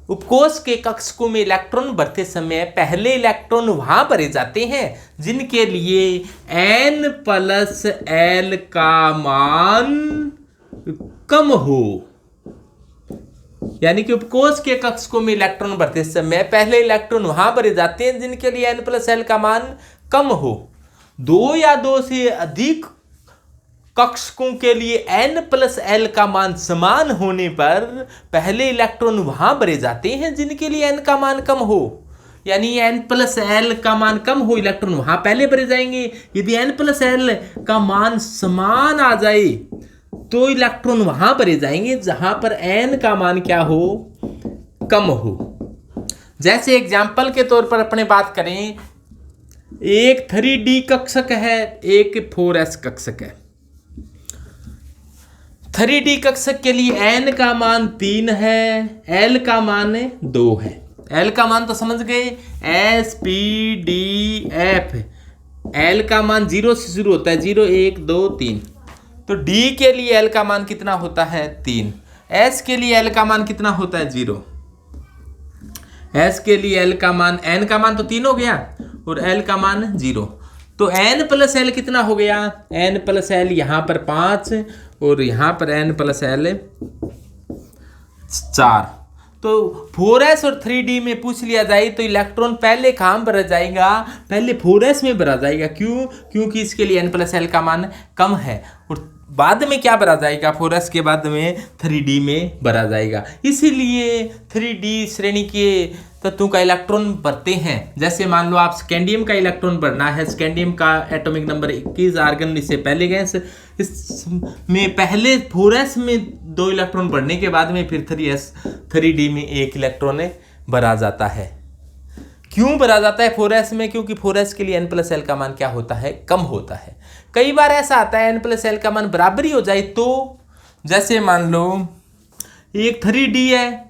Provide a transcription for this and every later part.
उपकोष के कक्षकों में इलेक्ट्रॉन भरते समय पहले इलेक्ट्रॉन वहां भरे जाते हैं जिनके लिए n+l का मान कम हो। यानी कि उपकोष के कक्षकों में इलेक्ट्रॉन भरते समय पहले इलेक्ट्रॉन वहां भरे जाते हैं जिनके लिए n+l का मान कम हो। दो या दो से अधिक कक्षकों के लिए n+l का मान समान होने पर पहले इलेक्ट्रॉन वहां भरे जाते हैं जिनके लिए n का मान कम हो। यानी n+l का मान कम हो, इलेक्ट्रॉन वहां पहले भरे जाएंगे। यदि n+l का मान समान आ जाए तो इलेक्ट्रॉन वहां भरे जाएंगे जहां पर n का मान क्या हो, कम हो। जैसे एग्जाम्पल के तौर पर अपने बात करें, एक 3D कक्षक है, एक 4s कक्षक है। 3D कक्षक के लिए n का मान 3 है, l का मान 2 है। l का मान तो समझ गए, s p d f। l का मान 0 से शुरू होता है, 0 1 2 3। तो d के लिए l का मान कितना होता है, 3। s के लिए l का मान कितना होता है, 0। s के लिए l का मान, n का मान तो 3 हो गया और l का मान 0। तो n+l कितना हो गया, n+l यहाँ पर 5 और यहाँ पर n+l 4। तो 4s और 3D में पूछ लिया जाए तो इलेक्ट्रॉन पहले कहाँ भरा जाएगा, पहले 4s में भरा जाएगा। क्यों? क्योंकि इसके लिए n+l का मान कम है। और बाद में क्या भरा जाएगा, 4s के बाद में 3D में भरा जाएगा। इसीलिए 3D श्रेणी के तत्वों का इलेक्ट्रॉन भरते हैं। जैसे मान लो आप स्कैंडियम का इलेक्ट्रॉन भरना है, स्कैंडियम का एटॉमिक नंबर 21, आर्गन इससे पहले गैस, इसमें पहले 4s में 2 इलेक्ट्रॉन भरने के बाद में फिर 3D में 1 इलेक्ट्रॉन भरा जाता है। क्यों भरा जाता है 4s में? क्योंकि 4s के लिए n+l का मान क्या होता है, कम होता है। कई बार ऐसा आता है n+l का मान बराबर ही हो जाए तो, जैसे मान लो एक 3D है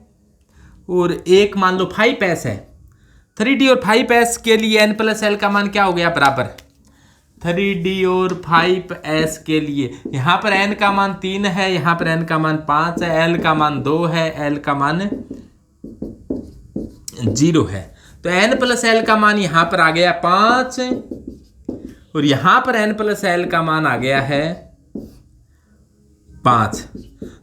और एक मान लो 5s है। 3D और 5s के लिए n+l का मान क्या हो गया, बराबर। 3D और 5s के लिए यहाँ पर n का मान 3 है, यहाँ पर n का मान 5 है, l का मान 2 है, l का मान 0 है। तो n+l का मान यहाँ पर आ गया 5 और यहाँ पर n+l का मान आ गया है 5।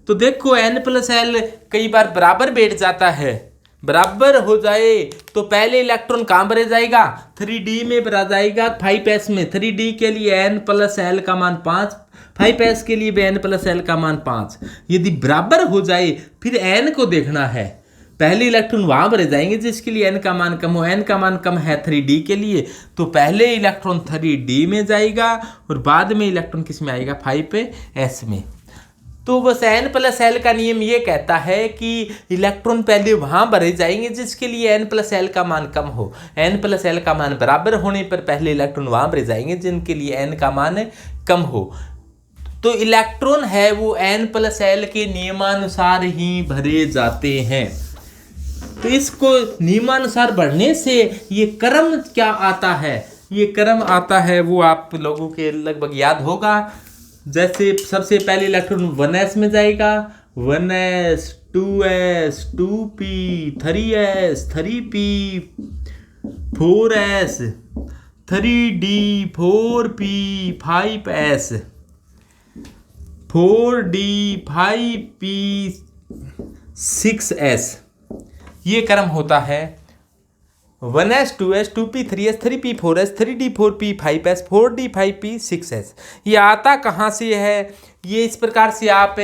तो देखो n+l कई बार बराबर बैठ जाता है। बराबर हो जाए तो पहले इलेक्ट्रॉन कहाँ भरे जाएगा, 3D में भरा जाएगा 5s में। 3D के लिए n+l का मान 5, 5s के लिए भी n+l का मान 5। यदि बराबर हो जाए फिर n को देखना है, पहले इलेक्ट्रॉन वहां भरे जाएंगे जिसके लिए n का मान कम हो। n का मान कम है 3D के लिए, तो पहले इलेक्ट्रॉन 3D में जाएगा और बाद में इलेक्ट्रॉन किस में आएगा, 5s में। तो बस n+l का नियम ये कहता है कि इलेक्ट्रॉन पहले वहां भरे जाएंगे जिसके लिए n+l का मान कम हो। n+l का मान बराबर होने पर पहले इलेक्ट्रॉन वहां भरे जाएंगे जिनके लिए n का मान कम हो। तो इलेक्ट्रॉन है वो n+l के नियमानुसार ही भरे जाते हैं। तो इसको नियमानुसार बढ़ने से ये क्रम क्या आता है, ये क्रम आता है वो आप लोगों के लगभग याद होगा। जैसे सबसे पहले इलेक्ट्रॉन 1s में जाएगा, 1s 2s 2p 3s 3p 4s 3d 4p 5s 4d 5p 6s। ये क्रम होता है 1s 2s 2p 3s 3p 4s 3d 4p 5s 4d 5p 6s। ये आता कहाँ से है, ये इस प्रकार से आप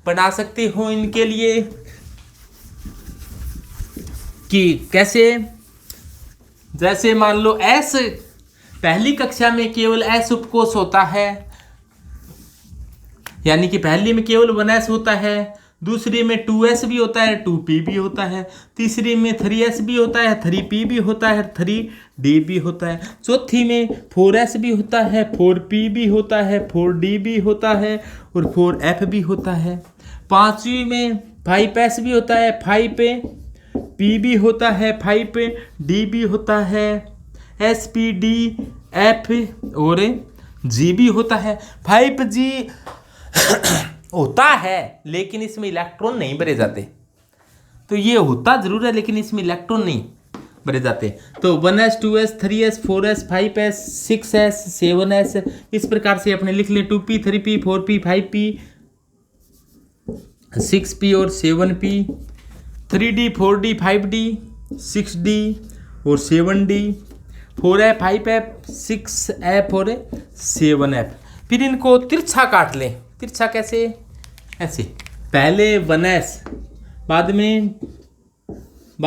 बना सकते हो इनके लिए कि कैसे। जैसे मान लो s, पहली कक्षा में केवल s उपकोष होता है, यानी कि पहली में केवल 1s होता है, दूसरी में 2s भी होता है, 2p भी होता है, तीसरी में 3s भी होता है, 3p भी होता है, 3d भी होता है, चौथी में 4s भी होता है, 4p भी होता है, 4d भी होता है और 4f भी होता है, पांचवी में 5s भी होता है, 5p भी होता है, 5d भी होता है, s p d f और g भी होता है। 5g होता है लेकिन इसमें इलेक्ट्रॉन नहीं भरे जाते। तो ये होता जरूर है लेकिन इसमें इलेक्ट्रॉन नहीं भरे जाते। तो 1s 2s 3s 4s 5s 6s 7s इस प्रकार से अपने लिख लें 2p 3p 4p 5p 6p और 7p 3d 4d 5d 6d और 7d 4f 5f 6f और 7f। फिर इनको तिरछा काट लें। तिरछा कैसे? ऐसे, पहले 1s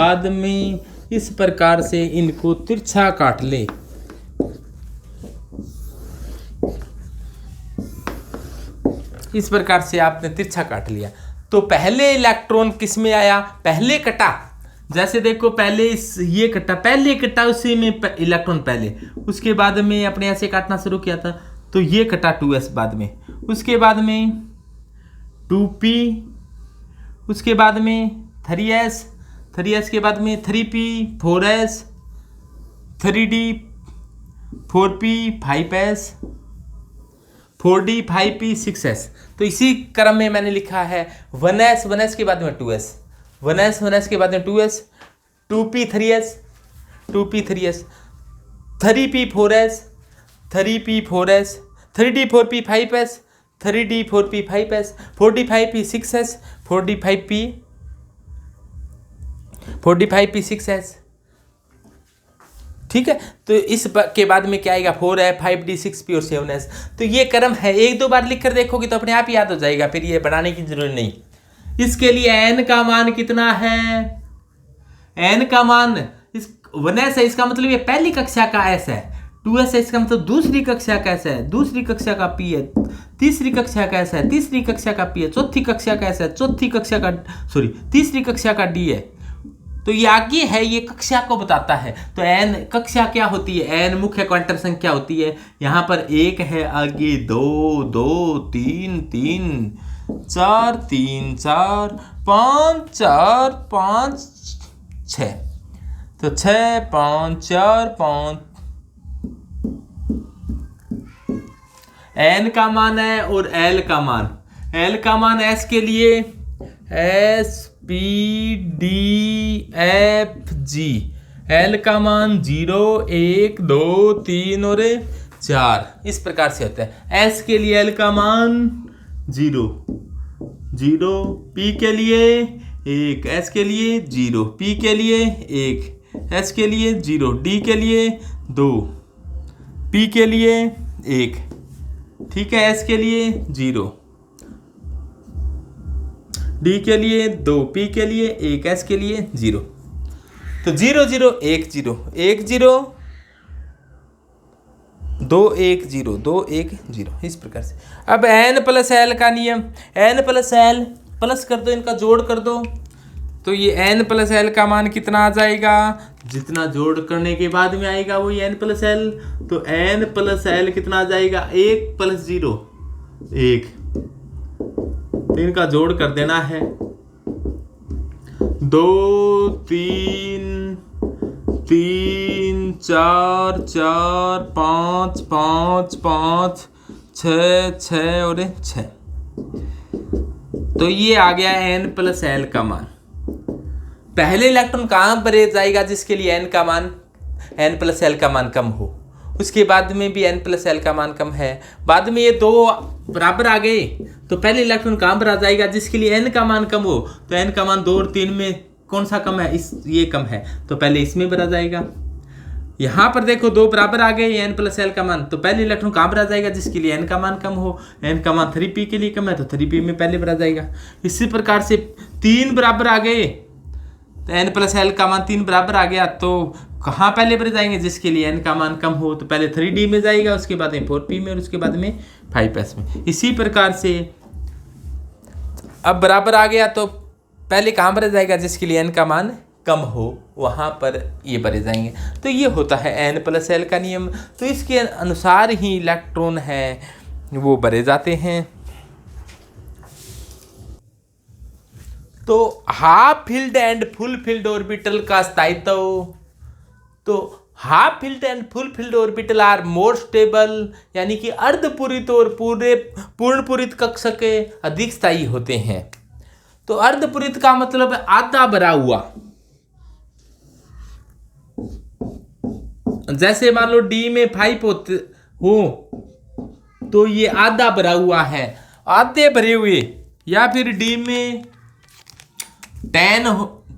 बाद में इस प्रकार से इनको तिरछा काट ले। इस प्रकार से आपने तिरछा काट लिया तो पहले इलेक्ट्रॉन किस में आया? पहले कटा। जैसे देखो पहले ये कटा, पहले कटा उसी में इलेक्ट्रॉन पहले, उसके बाद में अपने ऐसे काटना शुरू किया था तो ये कटा 2s बाद में, उसके बाद में 2p, उसके बाद में 3s के बाद में 3p 4s 3d 4p 5s 4d 5p 6s। तो इसी क्रम में मैंने लिखा है 1s के बाद में 2s 1s के बाद में 2s 2p 3s 3p 4s 3p 4s 3d 4p 5s 3d 4p 5s 4d 5p 6s 4d 5p 6s। ठीक है, तो इस के बाद में क्या आएगा? 4f 5d 6p और 7s। तो ये क्रम है, एक दो बार लिख कर देखोगे तो अपने आप याद हो जाएगा, फिर ये बनाने की जरूरत नहीं। इसके लिए n का मान कितना है? n का मान इस 1s है, इसका मतलब ये पहली कक्षा का s है। 2s है, इसका मतलब दूसरी कक्षा का s है, दूसरी कक्षा का p है। तीसरी कक्षा का s है, तीसरी कक्षा का p है। चौथी कक्षा का s है, चौथी कक्षा का तीसरी कक्षा का d है। तो ये आगे है, ये कक्षा को बताता है। तो n कक्षा क्या होती है? n मुख्य क्वांटम संख्या होती है। यहाँ पर 1 है, आगे 2 2 3 3 4 3 4 5 4 5 6। तो 6 5 4 5 n का मान है और l का मान। l का मान s के लिए s p d f g, l का मान 0 1 2 3 और 4 इस प्रकार से होता है। s के लिए l का मान 0 0, p के लिए 1, s के लिए 0, p के लिए 1, s के लिए 0, d के लिए 2, p के लिए 1। ठीक है, s के लिए 0, d के लिए 2, p के लिए 1, s के लिए 0। तो 0 0 1 0 1 0 2 1 0 2 1 0 इस प्रकार से। अब n प्लस l का नियम, n प्लस l प्लस कर दो, इनका जोड़ कर दो। तो ये n प्लस l का मान कितना आ जाएगा? जितना जोड़ करने के बाद में आएगा वही n प्लस l। तो n प्लस l कितना आ जाएगा? 1 प्लस 0 1। तो इनका जोड़ कर देना है 2 3 3 4 4 5 5 5 6 6 और 6। तो ये आ गया n प्लस l का मान। पहले इलेक्ट्रॉन कहाँ पर जाएगा? जिसके लिए n का मान n प्लस l का मान कम हो। उसके बाद में भी n प्लस l का मान कम है। बाद में ये दो बराबर आ गए तो पहले इलेक्ट्रॉन कहाँ पर आ जाएगा? जिसके लिए n का मान कम हो। तो n का मान 2 और 3 में कौन सा कम है? ये कम है, तो पहले इसमें पर आ जाएगा। यहाँ पर देखो दो बराबर आ गए n प्लस l का मान, तो पहले इलेक्ट्रॉन कहाँ पर आ जाएगा? जिसके लिए n का मान कम हो। n का मान 3p के लिए कम है तो 3p में पहले पर आ जाएगा। इसी प्रकार से 3 बराबर आ गए तो n प्लस l का मान 3 बराबर आ गया, तो कहाँ पहले पर जाएंगे? जिसके लिए n का मान कम हो। तो पहले 3d में जाएगा, उसके बाद में 4p में और उसके बाद में 5s में। इसी प्रकार से अब बराबर आ गया तो पहले कहाँ पर जाएगा? जिसके लिए n का मान कम हो वहाँ पर ये भरे जाएंगे। तो ये होता है n प्लस l का नियम। तो इसके अनुसार ही इलेक्ट्रॉन है वो भरे जाते हैं। तो half filled and full filled orbital का स्थायित्व, तो half filled and full filled orbital are more stable, यानी कि अर्धपूरित और पूर्ण पूरित कक्षा के अधिक स्थायी होते हैं। तो अर्धपूरित का मतलब आधा भरा हुआ। जैसे मान लो डी में 5 होते हो तो ये आधा भरा हुआ है, आधे भरे हुए, या फिर डी में 10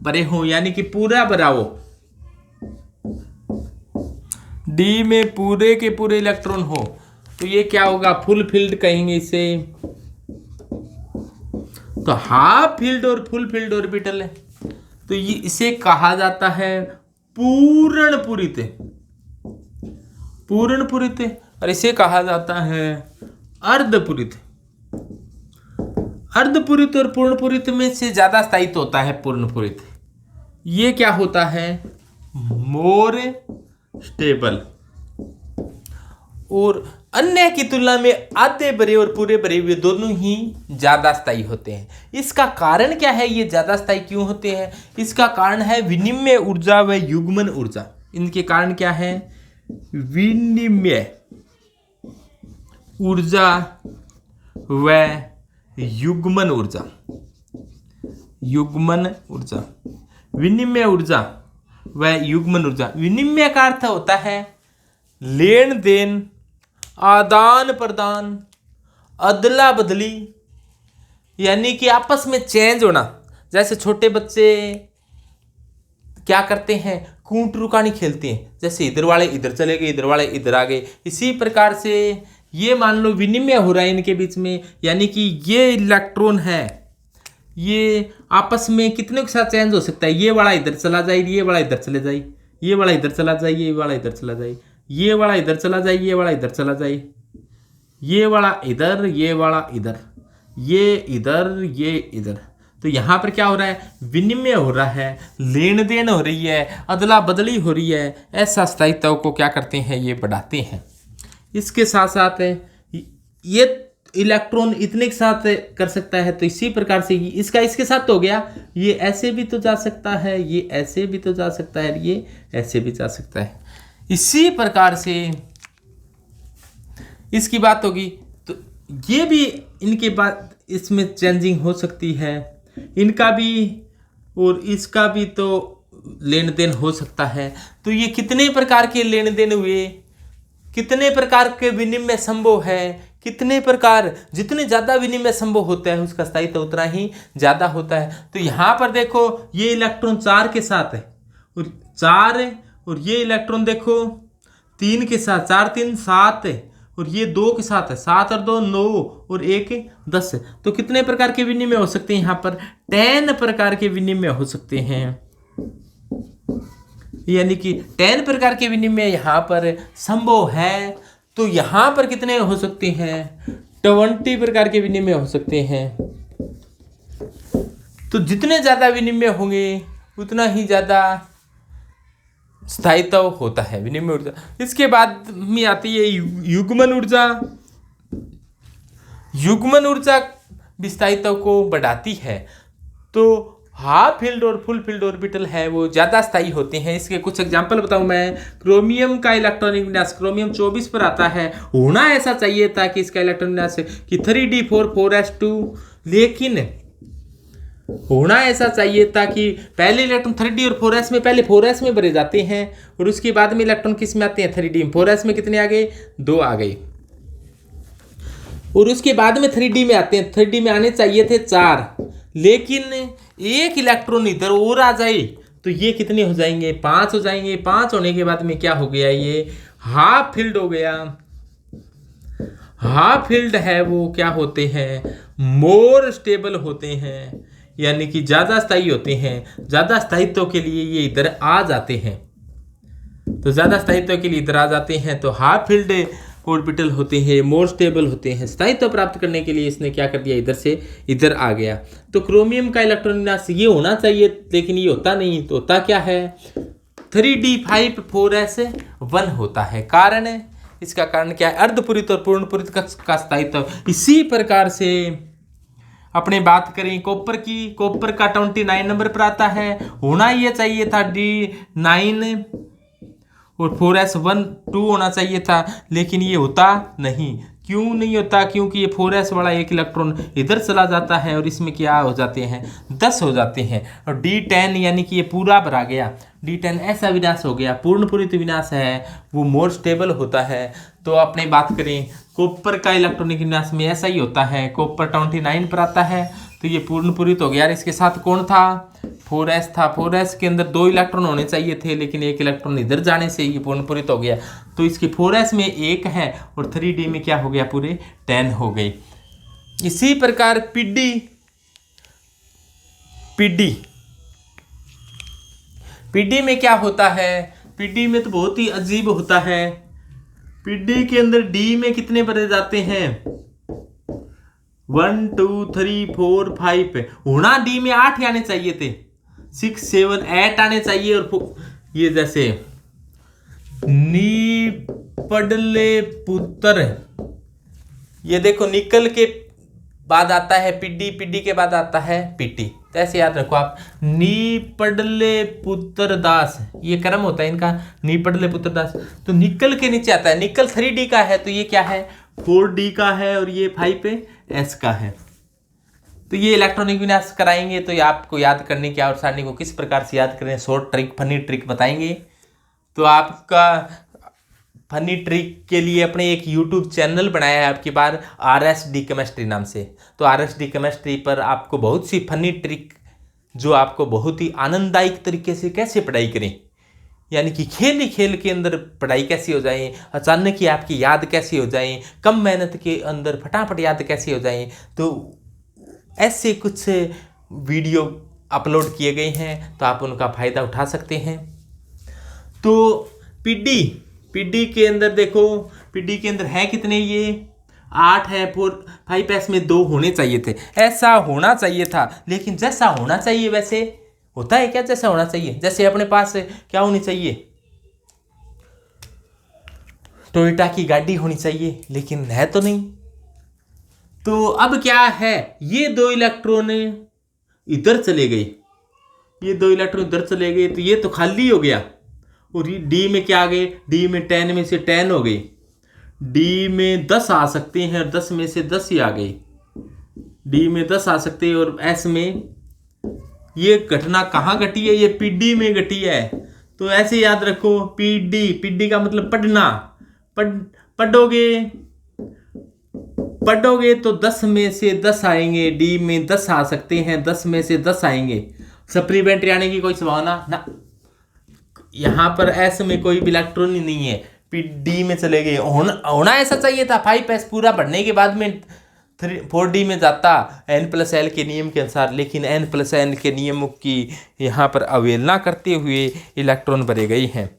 भरे हो यानी कि पूरा भरा हो, डी में पूरे के पूरे इलेक्ट्रॉन हो तो ये क्या होगा, फुल फिल्ड कहेंगे इसे। तो हाफ फील्ड और फुल फील्ड ऑर्बिटल है तो ये इसे कहा जाता है पूर्ण पूरित, पूर्ण पूरित, और इसे कहा जाता है अर्धपूरित। अर्धपूरित और पूर्ण पूरित में से ज्यादा स्थायित्व होता है पूर्ण पूरित। ये क्या होता है, मोर स्टेबल, और अन्य की तुलना में आधे भरे और पूरे भरे हुए दोनों ही ज्यादा स्थायी होते हैं। इसका कारण क्या है, ये ज्यादा स्थायी क्यों होते हैं? इसका कारण है विनिमय ऊर्जा व युग्मन ऊर्जा। इनके कारण क्या है, विनिमय ऊर्जा व युग्मन ऊर्जा, युग्मन ऊर्जा, विनिमय ऊर्जा व युग्मन ऊर्जा। विनिमय का अर्थ होता है लेन देन, आदान प्रदान, अदला बदली, यानी कि आपस में चेंज होना। जैसे छोटे बच्चे क्या करते हैं, कूट रुकानी खेलते हैं, जैसे इधर वाले इधर चले गए, इधर वाले इधर आ गए। इसी प्रकार से ये मान लो विनिमय हो रहा है इनके बीच में, यानी कि ये इलेक्ट्रॉन है, ये आपस में कितने के साथ चेंज हो सकता है। ये वाला इधर चला जाए, ये वाला इधर चले जाए, ये वाला इधर चला जाए, ये वाला इधर चला जाए, ये वाला इधर चला जाए, ये वाला इधर चला जाए, ये वाला इधर, ये वाला इधर, ये इधर, ये इधर। तो यहाँ पर क्या हो रहा है, विनिमय हो रहा है, लेन देन हो रही है, अदला बदली हो रही है। ऐसा स्थायित्व को क्या करते हैं, ये बढ़ाते हैं। इसके साथ साथ ये इलेक्ट्रॉन इतने के साथ कर सकता है, तो इसी प्रकार से इसका इसके साथ तो हो गया, ये ऐसे भी तो जा सकता है, ये ऐसे भी तो जा सकता है, ये ऐसे भी जा सकता है। इसी प्रकार से इसकी बात होगी तो ये भी इनके बाद इसमें चेंजिंग हो सकती है, इनका भी और इसका भी तो लेन देन हो सकता है। तो ये कितने प्रकार के लेन देन हुए, कितने प्रकार के विनिमय संभव है, कितने प्रकार, जितने ज़्यादा विनिमय संभव होता है उसका स्थायित्व उतना ही ज़्यादा होता है। तो यहाँ पर देखो ये इलेक्ट्रॉन 4 के साथ है और 4 है, और ये इलेक्ट्रॉन देखो 3 के साथ, 4 3 7 है, और ये 2 के साथ है, 7 और 2 9 और 1 10 है। तो कितने प्रकार के विनिमय हो सकते हैं, यहाँ पर 10 प्रकार के विनिमय हो सकते हैं, यानी कि 10 प्रकार के विनिमय यहाँ पर संभव है। तो यहाँ पर कितने हो सकते हैं, 20 प्रकार के विनिमय हो सकते हैं। तो जितने ज़्यादा विनिमय होंगे उतना ही ज़्यादा स्थायित्व होता है विनिमय ऊर्जा। इसके बाद में आती है युग्मन ऊर्जा। युग्मन ऊर्जा विस्थायित्व को बढ़ाती है। तो हाफ फील्ड और फुल फील्ड ऑर्बिटल है वो ज़्यादा स्थायी होते हैं। इसके कुछ एग्जांपल बताऊं मैं। क्रोमियम का इलेक्ट्रॉनिक विन्यास क्रोमियम 24 पर आता है, होना ऐसा चाहिए था कि इसका इलेक्ट्रॉनिक विन्यास कि 3d4 4s2, लेकिन होना ऐसा चाहिए था कि पहले इलेक्ट्रॉन 3d और 4s में, पहले 4s में भरे जाते हैं और उसके बाद में इलेक्ट्रॉन किस में आते हैं, 3d में। 4s में कितने आ गए, 2 आ गए, और उसके बाद में 3d में आते हैं। 3d में आने चाहिए थे 4, लेकिन एक इलेक्ट्रॉन इधर और आ जाए तो ये कितने हो जाएंगे, 5 हो जाएंगे। 5 होने के बाद में क्या हो गया, ये हाफ फील्ड हो गया। हाफ फील्ड है वो क्या होते हैं, मोर स्टेबल होते हैं, यानी कि ज़्यादा स्थायी होते हैं। ज़्यादा स्थायित्व के लिए ये इधर आ जाते हैं, तो ज़्यादा स्थायित्व के लिए इधर आ जाते हैं। तो हाफ फील्ड ऑर्बिटल होते हैं, मोर स्टेबल होते हैं। स्थायित्व प्राप्त करने के लिए इसने क्या कर दिया, इधर से इधर आ गया। तो क्रोमियम का इलेक्ट्रॉन विन्यास ये होना चाहिए, लेकिन ये होता नहीं। तो होता क्या है, 3d5 4s1 होता है। कारण है, इसका कारण क्या है, अर्धपूरित और पूर्णपूरित का स्थायित्व। इसी प्रकार से अपने बात करें कॉपर की, कॉपर का 29 नंबर पर आता है। होना ये चाहिए था D9 और 4s1 2 होना चाहिए था, लेकिन ये होता नहीं। क्यों नहीं होता? क्योंकि ये 4s वाला एक इलेक्ट्रॉन इधर चला जाता है और इसमें क्या हो जाते हैं, 10 हो जाते हैं। और D10 यानी कि ये पूरा भरा गया, D10 ऐसा विनाश हो गया, पूर्ण पूरित विनाश है, वो मोर स्टेबल होता है। तो अपने बात करें कॉपर का इलेक्ट्रॉनिक विनाश में ऐसा ही होता है, कॉपर 29 पर आता है, तो ये पूर्ण पूरित हो गया। इसके साथ कौन था? 4s था। 4s के अंदर 2 इलेक्ट्रॉन होने चाहिए थे, लेकिन एक इलेक्ट्रॉन इधर जाने से ये पूर्ण पूरित हो गया। तो इसकी 4s में 1 है और 3d में क्या हो गया, पूरे 10 हो गई। इसी प्रकार पीडी में क्या होता है? पीडी में तो बहुत ही अजीब होता है। पीडी के अंदर डी में कितने भरे जाते हैं? 1 2 3 4 5 होना डी में 8 आने चाहिए थे, 6 7 8 आने चाहिए। और ये जैसे नी पडले पुत्र, ये देखो निकल के बाद आता है पीडी, पीडी के बाद आता है पीटी। तो ऐसे याद रखो आप, नी पडले पुत्र दास, ये क्रम होता है इनका, नी पडले पुत्र दास। तो निकल के नीचे आता है, निकल 3d का है, तो ये क्या है, 4d का है, और ये 5s का है। तो ये इलेक्ट्रॉनिक विनाश कराएंगे। तो ये आपको याद करने की और सारणी को किस प्रकार से याद करें, शॉर्ट ट्रिक, फनी ट्रिक बताएंगे। तो आपका फनी ट्रिक के लिए अपने एक यूट्यूब चैनल बनाया है आपकी बार, RSD केमिस्ट्री नाम से। तो RSD केमिस्ट्री पर आपको बहुत सी फनी ट्रिक, जो आपको बहुत ही आनंददायक तरीके से कैसे पढ़ाई करें, यानी कि खेल ही खेल के अंदर पढ़ाई कैसी हो जाए, अचानक ही आपकी याद कैसी हो जाए, कम मेहनत के अंदर फटाफट याद कैसी हो जाए। तो ऐसे कुछ वीडियो अपलोड किए गए हैं, तो आप उनका फ़ायदा उठा सकते हैं। तो पीडी के अंदर देखो, पीडी के अंदर है कितने, ये 8 है, 5s में 2 होने चाहिए थे, ऐसा होना चाहिए था। लेकिन जैसा होना चाहिए वैसे होता है क्या? जैसा होना चाहिए, जैसे अपने पास क्या होनी चाहिए, टोयोटा की गाड़ी होनी चाहिए, लेकिन है तो नहीं। तो अब क्या है, ये 2 इलेक्ट्रॉन इधर चले गए, ये 2 इलेक्ट्रॉन इधर चले गए, तो ये तो खाली हो गया। और डी में क्या आ गए, डी में 10 में से 10 हो गई, डी में 10 आ सकते हैं और 10 में से 10 ही आ गई, डी में 10 आ सकते हैं। और एस में ये घटना कहाँ घटी है, ये पीडी में घटी है। तो ऐसे याद रखो, पीडी का मतलब पढ़ना, पढ़ोगे तो 10 में से 10 आएंगे, डी में 10 आ सकते हैं, 10 में से 10 आएंगे। सप्लीमेंट्री आने की कोई संभावना ना, यहाँ पर एस में कोई भी इलेक्ट्रॉन ही नहीं है, पीडी में चले गए। होना ऐसा चाहिए था, 5s पूरा बढ़ने के बाद में 4d में जाता n+l के नियम के अनुसार, लेकिन n+n के नियमों की यहाँ पर अवहेलना करते हुए इलेक्ट्रॉन भरे गए हैं।